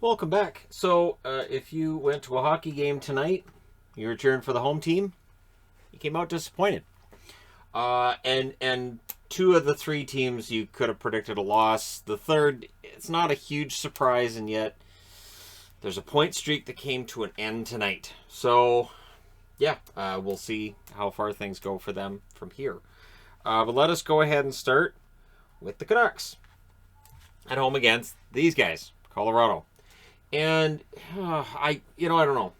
Welcome back. So, if you went to a hockey game tonight, you were cheering for the home team, you came out disappointed. And two of the three teams you could have predicted a loss. The third, it's not a huge surprise, and yet there's a point streak that came to an end tonight. So, yeah, we'll see how far things go for them from here. But let us go ahead and start with the Canucks at home against these guys, Colorado. And I don't know.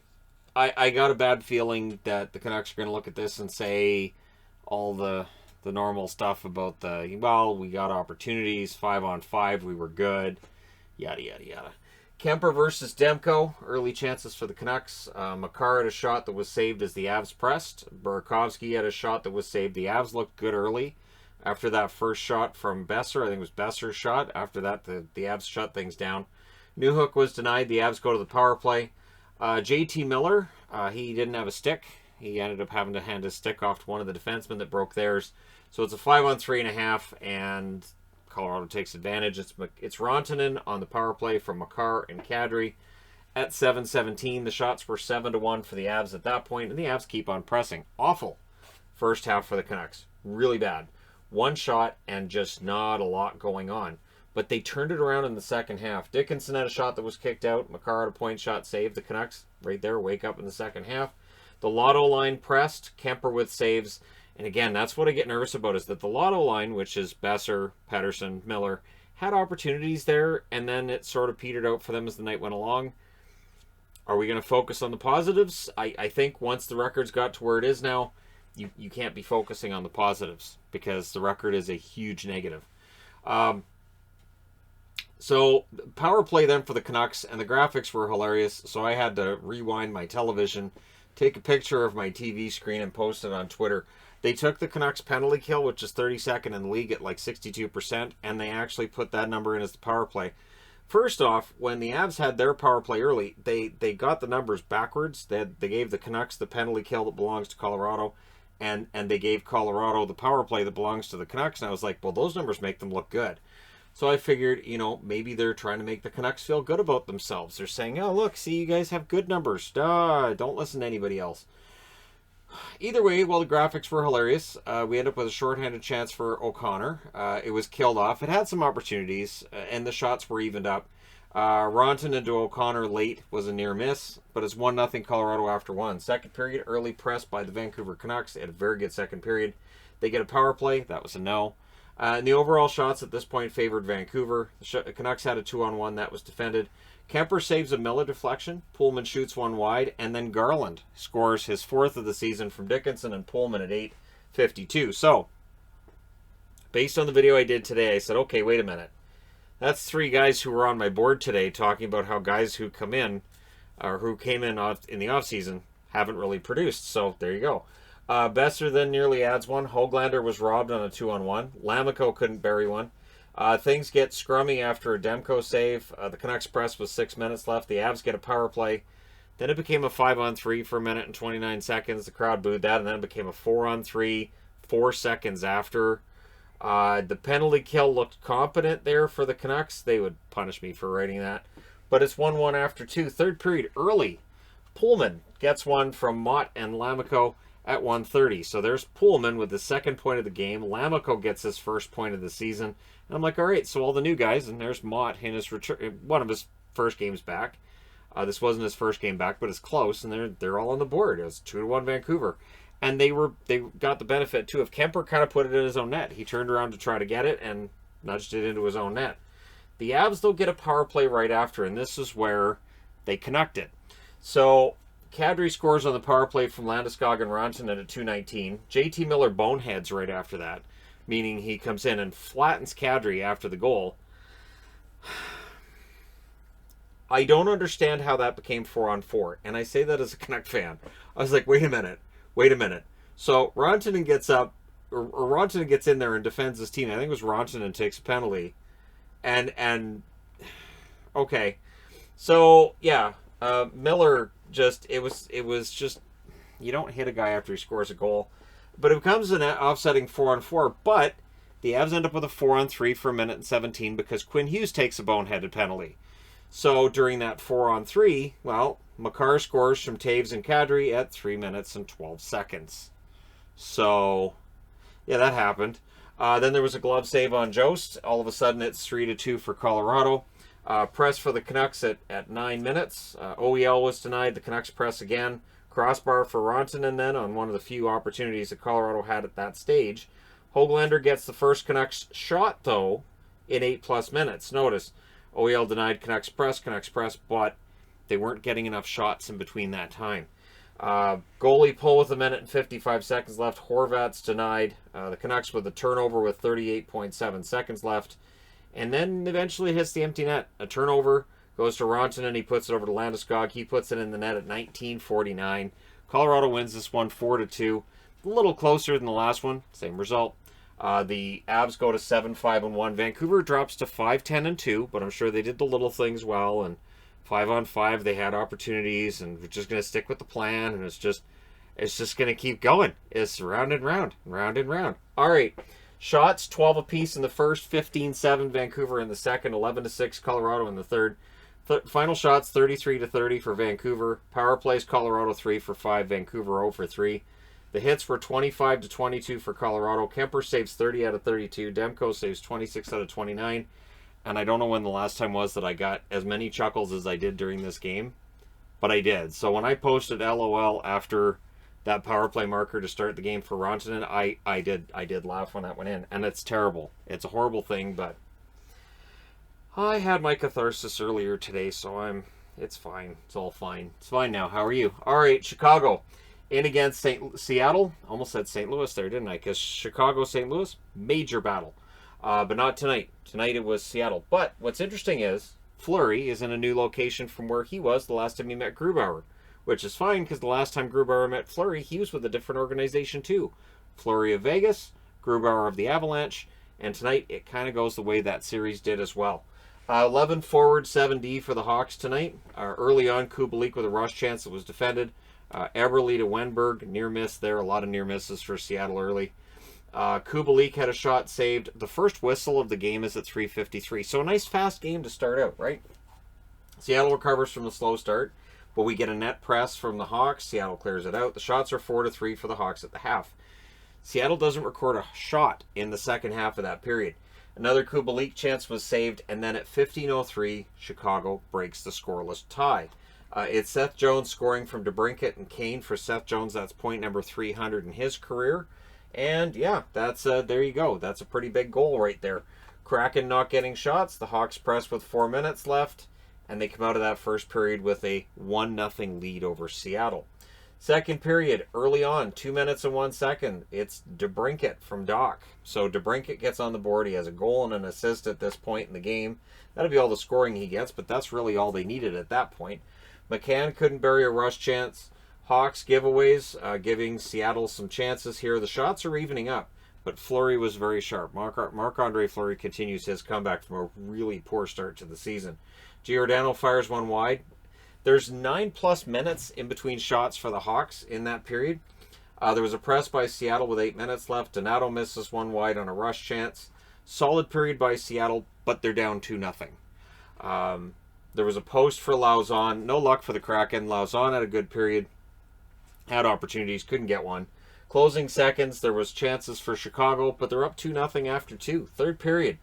I got a bad feeling that the Canucks are going to look at this and say all the normal stuff about we got opportunities, 5-on-5, we were good, yada, yada, yada. Kemper versus Demko, early chances for the Canucks. Makar had a shot that was saved as the Avs pressed. Burakovsky had a shot that was saved. The Avs looked good early. After that first shot from Besser, I think it was Besser's shot. After that, the Avs shut things down. Newhook was denied. The Avs go to the power play. JT Miller, he didn't have a stick. He ended up having to hand his stick off to one of the defensemen that broke theirs. So it's a 5-on-3.5, and Colorado takes advantage. It's Rantanen on the power play from Makar and Kadri at 7:17. The shots were 7-1 for the Avs at that point, and the Avs keep on pressing. Awful first half for the Canucks. Really bad. One shot and just not a lot going on. But they turned it around in the second half. Dickinson had a shot that was kicked out. Makar had a point shot saved. The Canucks, right there, wake up in the second half. The Lotto line pressed. Kemper with saves. And again, that's what I get nervous about, is that the Lotto line, which is Besser, Pettersson, Miller, had opportunities there, and then it sort of petered out for them as the night went along. Are we going to focus on the positives? I think once the record's got to where it is now, you can't be focusing on the positives because the record is a huge negative. So, power play then for the Canucks, and the graphics were hilarious, so I had to rewind my television, take a picture of my TV screen, and post it on Twitter. They took the Canucks penalty kill, which is 32nd in the league at like 62%, and they actually put that number in as the power play. First off, when the Avs had their power play early, they got the numbers backwards. They gave the Canucks the penalty kill that belongs to Colorado, and they gave Colorado the power play that belongs to the Canucks, and I was like, well, those numbers make them look good. So I figured, maybe they're trying to make the Canucks feel good about themselves. They're saying, oh, look, see, you guys have good numbers. Don't listen to anybody else. Either way, the graphics were hilarious. We end up with a shorthanded chance for O'Connor. It was killed off. It had some opportunities, and the shots were evened up. Ronton into O'Connor late was a near miss, but it's 1-0 Colorado after one. Second period, early press by the Vancouver Canucks. They had a very good second period. They get a power play. That was a no. And the overall shots at this point favored Vancouver. The Canucks had a 2-on-1 that was defended. Kemper saves a Miller deflection. Pullman shoots one wide. And then Garland scores his fourth of the season from Dickinson and Pullman at 8:52. So, based on the video I did today, I said, okay, wait a minute. That's three guys who were on my board today talking about how guys who come in, or who came in the offseason, haven't really produced. So, there you go. Besser then nearly adds one. Höglander was robbed on a 2-on-1. Lammikko couldn't bury one. Things get scrummy after a Demko save. The Canucks press with 6 minutes left. The Avs get a power play. Then it became a 5-on-3 for a minute and 29 seconds. The crowd booed that, and then it became a 4-on-3 4 seconds after. The penalty kill looked competent there for the Canucks. They would punish me for writing that. But it's 1-1 after two. Third period early. Pullman gets one from Mott and Lammikko at 1:30. So there's Pullman with the second point of the game. Lammikko gets his first point of the season. And I'm like, all right, so all the new guys, and there's Mott in his return, one of his first games back. This wasn't his first game back, but it's close, and they're all on the board. It was 2-1 Vancouver. And they got the benefit too of Kemper kind of put it in his own net. He turned around to try to get it and nudged it into his own net. The Avs they'll get a power play right after, and this is where they connect it. So Kadri scores on the power play from Landeskog and Rantanen at 2:19. JT Miller boneheads right after that, meaning he comes in and flattens Kadri after the goal. I don't understand how that became 4-on-4, and I say that as a Canuck fan. I was like, wait a minute. So Rantanen gets up, or Rantanen gets in there and defends his team. I think it was Rantanen takes a penalty, and okay, so yeah, Miller just it was just, you don't hit a guy after he scores a goal, but it becomes an offsetting 4-on-4. But the Avs end up with a 4-on-3 for a minute and 17 because Quinn Hughes takes a boneheaded penalty. So during that 4-on-3, well, Makar scores from Taves and Kadri at 3 minutes and 12 seconds. So, yeah, that happened. Then there was a glove save on Jost. All of a sudden, it's 3-2 for Colorado. Press for the Canucks at 9 minutes. OEL was denied. The Canucks press again. Crossbar for Rantanen then on one of the few opportunities that Colorado had at that stage. Höglander gets the first Canucks shot, though, in 8+ minutes. Notice, OEL denied Canucks press, but they weren't getting enough shots in between that time. Goalie pull with 1:55 seconds left. Horvat's denied. The Canucks with a turnover with 38.7 seconds left. And then eventually hits the empty net. A turnover goes to Rantanen. He puts it over to Landeskog. He puts it in the net at 19:49. Colorado wins this one 4-2. A little closer than the last one. Same result. The Avs go to 7-5-1. Vancouver drops to 5-10-2, but I'm sure they did the little things well. And 5-on-5, they had opportunities, and we're just going to stick with the plan, and it's just going to keep going. It's round and round, round and round. All right, shots 12 apiece in the first, 15-7 Vancouver in the second, 11-6 Colorado in the third. Final shots 33-30 for Vancouver. Power plays Colorado 3 for 5, Vancouver 0 for 3. The hits were 25-22 for Colorado. Kemper saves 30 out of 32. Demko saves 26 out of 29. And I don't know when the last time was that I got as many chuckles as I did during this game, but I did. So when I posted LOL after that power play marker to start the game for Rantanen, I did laugh when that went in. And it's terrible. It's a horrible thing, but I had my catharsis earlier today, so it's fine. It's all fine. It's fine now. How are you? All right, Chicago in against Seattle. Almost said St. Louis there, didn't I? Because Chicago, St. Louis, major battle. But not tonight. Tonight it was Seattle. But what's interesting is Fleury is in a new location from where he was the last time he met Grubauer, which is fine because the last time Grubauer met Fleury, he was with a different organization too. Fleury of Vegas, Grubauer of the Avalanche, and tonight it kind of goes the way that series did as well. 11 forward, 7D for the Hawks tonight. Early on, Kubalik with a rush chance that was defended. Eberle to Wenberg, near miss there. A lot of near misses for Seattle early. Kubalik had a shot saved. The first whistle of the game is at 3:53. So a nice fast game to start out, right? Seattle recovers from the slow start, but we get a net press from the Hawks. Seattle clears it out. The shots are 4-3 for the Hawks at the half. Seattle doesn't record a shot in the second half of that period. Another Kubalik chance was saved, and then at 15:03, Chicago breaks the scoreless tie. It's Seth Jones scoring from DeBrincat and Kane. For Seth Jones, that's point number 300 in his career. And yeah, that's there you go. That's a pretty big goal right there. Kraken not getting shots. The Hawks press with 4 minutes left, and they come out of that first period with a 1-0 lead over Seattle. Second period, early on, 2 minutes and 1 second. It's DeBrincat from Doc. So DeBrincat gets on the board. He has a goal and an assist at this point in the game. That'll be all the scoring he gets, but that's really all they needed at that point. McCann couldn't bury a rush chance. Hawks giveaways, giving Seattle some chances here. The shots are evening up, but Fleury was very sharp. Marc-Andre Fleury continues his comeback from a really poor start to the season. Giordano fires one wide. There's 9+ minutes in between shots for the Hawks in that period. There was a press by Seattle with 8 minutes left. Donato misses one wide on a rush chance. Solid period by Seattle, but they're down 2-0. There was a post for Lauzon. No luck for the Kraken. Lauzon had a good period. Had opportunities, couldn't get one. Closing seconds, there was chances for Chicago, but they're up 2-0 after 2. Third period,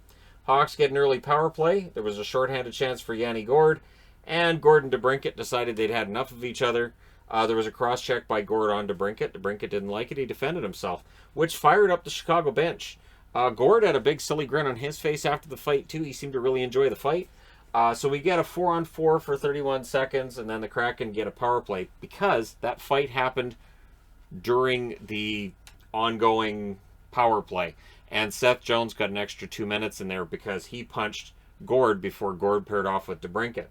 Hawks get an early power play. There was a shorthanded chance for Yanni Gourde, and Gordon DeBrincat decided they'd had enough of each other. There was a cross-check by Gourde on DeBrincat. DeBrincat didn't like it. He defended himself, which fired up the Chicago bench. Gourde had a big silly grin on his face after the fight, too. He seemed to really enjoy the fight. So we get a 4-on-4 for 31 seconds, and then the Kraken get a power play because that fight happened during the ongoing power play. And Seth Jones got an extra 2 minutes in there because he punched Gourde before Gourde paired off with DeBrincat.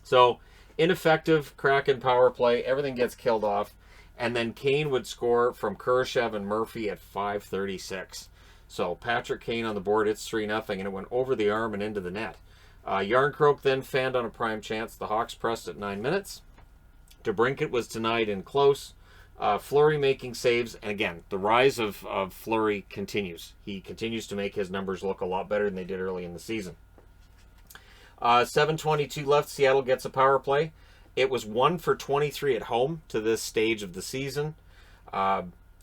So ineffective Kraken power play. Everything gets killed off. And then Kane would score from Kurashev and Murphy at 5:36. So Patrick Kane on the board, it's 3-0, and it went over the arm and into the net. Yarncroke then fanned on a prime chance. The Hawks pressed at 9 minutes. DeBrincat was denied in close. Fleury making saves. And again, the rise of Fleury continues. He continues to make his numbers look a lot better than they did early in the season. 7:22 left. Seattle gets a power play. It was 1 for 23 at home to this stage of the season.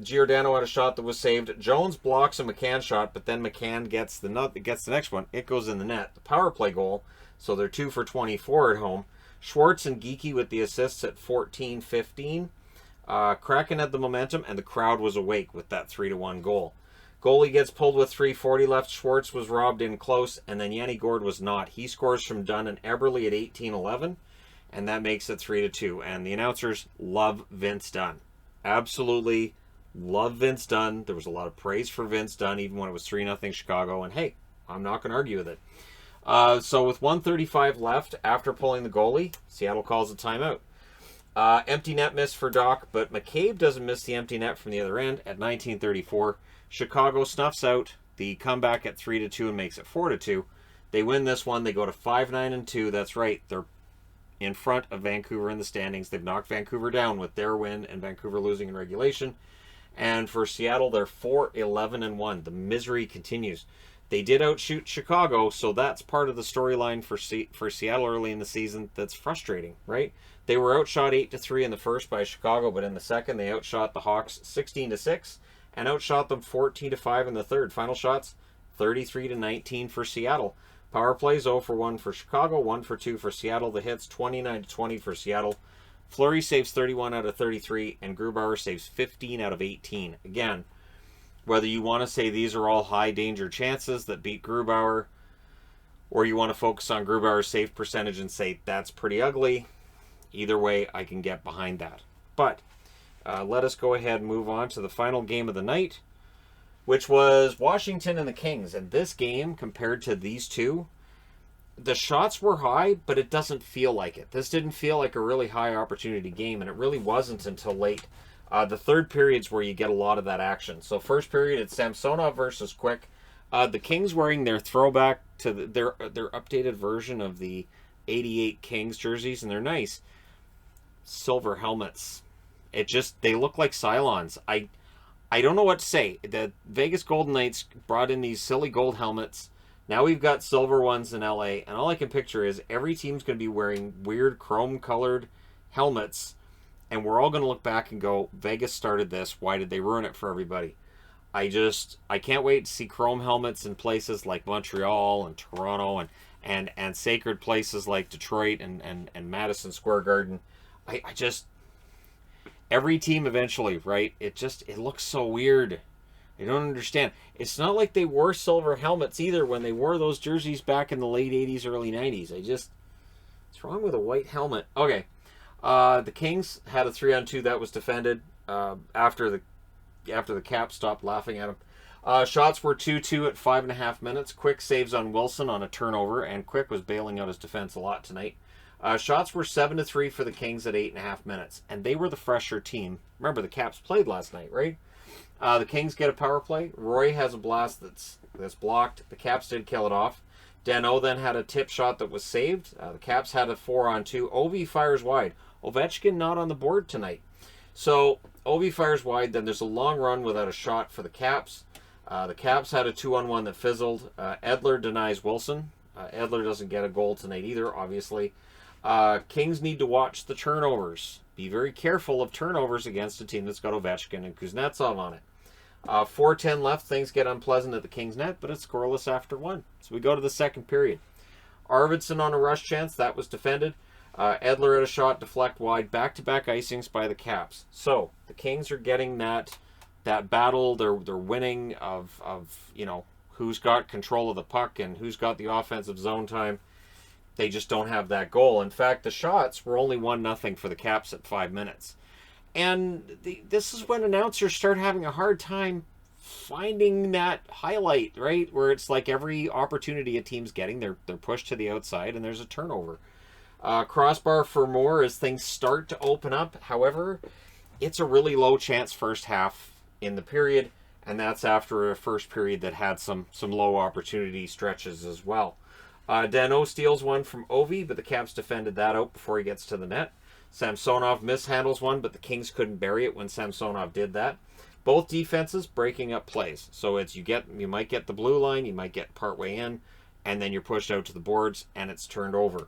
Giordano had a shot that was saved. Jones blocks a McCann shot, but then McCann gets the next one. It goes in the net. The power play goal. So they're 2 for 24 at home. Schwartz and Geekie with the assists at 14-15. Kraken had the momentum, and the crowd was awake with that 3-1 goal. Goalie gets pulled with 3:40 left. Schwartz was robbed in close, and then Yanni Gourde was not. He scores from Dunn and Eberle at 18-11, and that makes it 3-2. And the announcers love Vince Dunn. Absolutely love Vince Dunn. There was a lot of praise for Vince Dunn, even when it was 3-0 Chicago. And hey, I'm not going to argue with it. So with 1:35 left, after pulling the goalie, Seattle calls a timeout. Empty net miss for Doc, but McCabe doesn't miss the empty net from the other end at 19:34. Chicago snuffs out the comeback at 3-2 and makes it 4-2. They win this one. They go to 5-9-2. That's right. They're in front of Vancouver in the standings. They've knocked Vancouver down with their win and Vancouver losing in regulation. And for Seattle, they're 4-11-1. The misery continues. They did outshoot Chicago, so that's part of the storyline for Seattle early in the season that's frustrating, right? They were outshot 8-3 in the first by Chicago, but in the second they outshot the Hawks 16-6 and outshot them 14-5 in the third. Final shots 33-19 for Seattle. Power plays 0 for 1 for Chicago, 1 for 2 for Seattle. The hits 29-20 for Seattle. Fleury saves 31 out of 33, and Grubauer saves 15 out of 18. Again, whether you want to say these are all high danger chances that beat Grubauer, or you want to focus on Grubauer's save percentage and say that's pretty ugly, either way I can get behind that. But let us go ahead and move on to the final game of the night, which was Washington and the Kings. And this game, compared to these two, the shots were high, but it doesn't feel like it. This didn't feel like a really high opportunity game, and it really wasn't until late. The third period's where you get a lot of that action. So first period, it's Samsonov versus Quick. The Kings wearing their throwback to their updated version of the 88 Kings jerseys, and they're nice. Silver helmets. They look like Cylons. I don't know what to say. The Vegas Golden Knights brought in these silly gold helmets. Now we've got silver ones in LA, and all I can picture is every team's going to be wearing weird chrome-colored helmets, and we're all going to look back and go, Vegas started this. Why did they ruin it for everybody? I can't wait to see chrome helmets in places like Montreal and Toronto and sacred places like Detroit and Madison Square Garden. Every team eventually, right? It looks so weird. I don't understand. It's not like they wore silver helmets either when they wore those jerseys back in the late 80s, early 90s. What's wrong with a white helmet? Okay. The Kings had a 3-on-2 that was defended after the Caps stopped laughing at them. Shots were 2-2 at 5.5 minutes. Quick saves on Wilson on a turnover, and Quick was bailing out his defense a lot tonight. Shots were 7-3 for the Kings at 8.5 minutes, and they were the fresher team. Remember, the Caps played last night, right? The Kings get a power play. Roy has a blast that's blocked. The Caps did kill it off. Danault then had a tip shot that was saved. The Caps had a 4-on-2. Ovi fires wide. Ovechkin not on the board tonight. So Ovi fires wide. Then there's a long run without a shot for the Caps. The Caps had a 2-on-1 that fizzled. Edler denies Wilson. Edler doesn't get a goal tonight either, obviously. Kings need to watch the turnovers. Be very careful of turnovers against a team that's got Ovechkin and Kuznetsov on it. 4:10 left. Things get unpleasant at the Kings net, but it's scoreless after 1. So we go to the second period. Arvidsson on a rush chance. That was defended. Edler had a shot deflect wide. Back-to-back icings by the Caps. So the Kings are getting that battle. They're winning of who's got control of the puck and who's got the offensive zone time. They just don't have that goal. In fact, the shots were only 1-0 for the Caps at 5 minutes. And this is when announcers start having a hard time finding that highlight, right? Where it's like every opportunity a team's getting, they're pushed to the outside and there's a turnover. Crossbar for more as things start to open up. However, it's a really low chance first half in the period, and that's after a first period that had some low opportunity stretches as well. Danault steals one from Ovi, but the Caps defended that out before he gets to the net. Samsonov mishandles one, but the Kings couldn't bury it when Samsonov did that. Both defenses breaking up plays. So it's you might get the blue line, you might get partway in, and then you're pushed out to the boards, and it's turned over.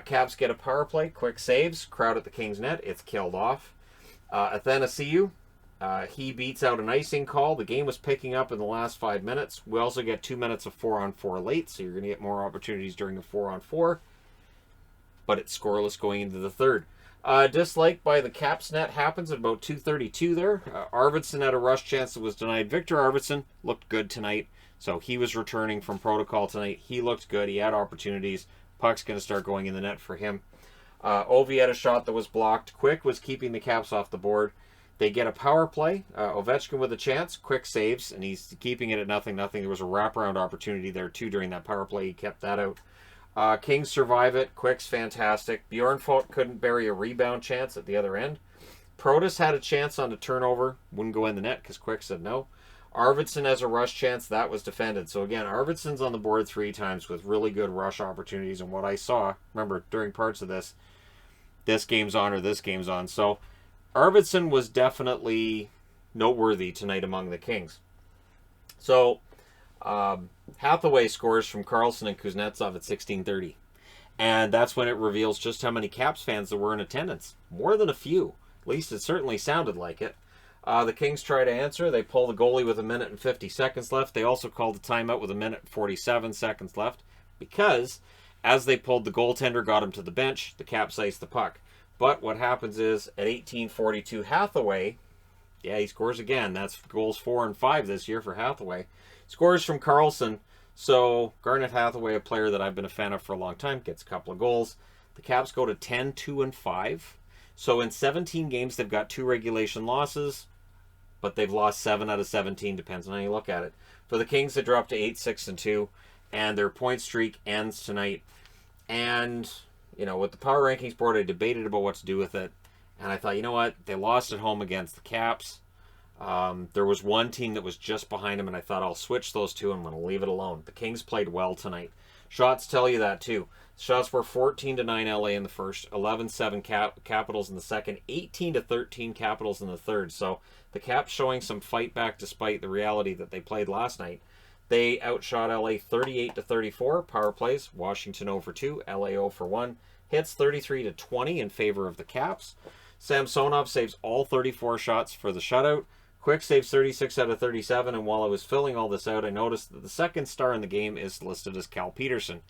Caps get a power play, quick saves, crowd at the Kings net, it's killed off. Athanasiou, he beats out an icing call. The game was picking up in the last 5 minutes. We also get 2 minutes of 4-on-4 late, so you're going to get more opportunities during the 4-on-4. But it's scoreless going into the third. Dislike by the Caps net happens at about 2:32 there. Arvidsson had a rush chance that was denied. Victor Arvidsson looked good tonight, so he was returning from protocol tonight. He looked good. He had opportunities. Puck's going to start going in the net for him. Ovi had a shot that was blocked. Quick was keeping the Caps off the board. They get a power play. Ovechkin with a chance. Quick saves, and he's keeping it at 0-0. There was a wraparound opportunity there, too, during that power play. He kept that out. Kings survive it. Quick's fantastic. Bjornfot couldn't bury a rebound chance at the other end. Protas had a chance on a turnover. Wouldn't go in the net because Quick said no. Arvidsson has a rush chance. That was defended. So again, Arvidsson's on the board 3 times with really good rush opportunities. And what I saw, remember, during parts of this game's on or this game's on. So Arvidsson was definitely noteworthy tonight among the Kings. So Hathaway scores from Karlsson and Kuznetsov at 16:30. And that's when it reveals just how many Caps fans there were in attendance. More than a few. At least it certainly sounded like it. The Kings try to answer. They pull the goalie with 1 minute and 50 seconds left. They also called a timeout with 1 minute and 47 seconds left because as they pulled, the goaltender got him to the bench. The Caps iced the puck. But what happens is at 18:42, Hathaway, yeah, he scores again. That's goals 4 and 5 this year for Hathaway. Scores from Karlsson. So Garnet Hathaway, a player that I've been a fan of for a long time, gets a couple of goals. The Caps go to 10-2-5. So in 17 games, they've got 2 regulation losses, but they've lost 7 out of 17, depends on how you look at it. For the Kings, they drop to 8-6-2, and their point streak ends tonight. And, you know, with the power rankings board, I debated about what to do with it. And I thought, you know what? They lost at home against the Caps. There was one team that was just behind them, and I thought I'll switch those two and I'm going to leave it alone. The Kings played well tonight. Shots tell you that too. Shots were 14-9 LA in the first, 11-7 Capitals in the second, 18-13 Capitals in the third. So the Caps showing some fight back despite the reality that they played last night. They outshot LA 38-34. Power plays, Washington 0-2, LA 0-1. Hits 33-20 in favor of the Caps. Samsonov saves all 34 shots for the shutout. Quick saves 36 out of 37, and while I was filling all this out, I noticed that the second star in the game is listed as Cal Peterson.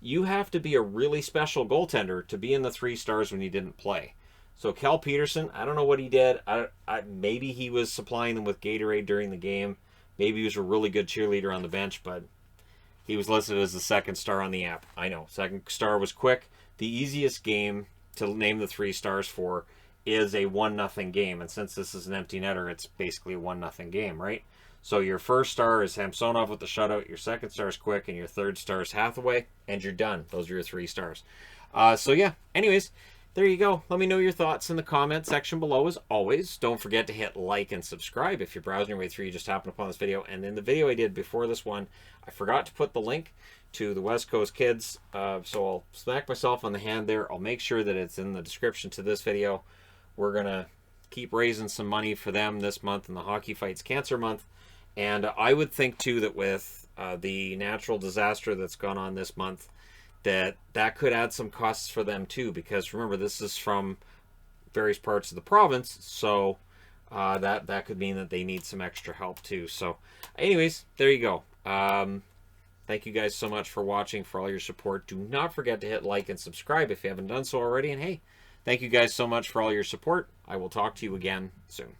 You have to be a really special goaltender to be in the 3 stars when you didn't play. So Cal Peterson, I don't know what he did. Maybe he was supplying them with Gatorade during the game. Maybe he was a really good cheerleader on the bench, but he was listed as the second star on the app. I know, second star was Quick. The easiest game to name the 3 stars for is a 1-0 game, and since this is an empty netter, it's basically a 1-0 game, right? So your first star is Samsonov with the shutout, your second star is Quick, and your third star is Hathaway, and you're done. Those are your 3 stars. So yeah, anyways, there you go. Let me know your thoughts in the comment section below as always. Don't forget to hit like and subscribe if you're browsing your way through, you just happened upon this video. And in the video I did before this one, I forgot to put the link to the West Coast Kids, so I'll smack myself on the hand there. I'll make sure that it's in the description to this video. We're going to keep raising some money for them this month in the Hockey Fights Cancer Month. And I would think, too, that with the natural disaster that's gone on this month, that could add some costs for them, too. Because, remember, this is from various parts of the province. So that could mean that they need some extra help, too. So, anyways, there you go. Thank you guys so much for watching, for all your support. Do not forget to hit like and subscribe if you haven't done so already. And, hey, thank you guys so much for all your support. I will talk to you again soon.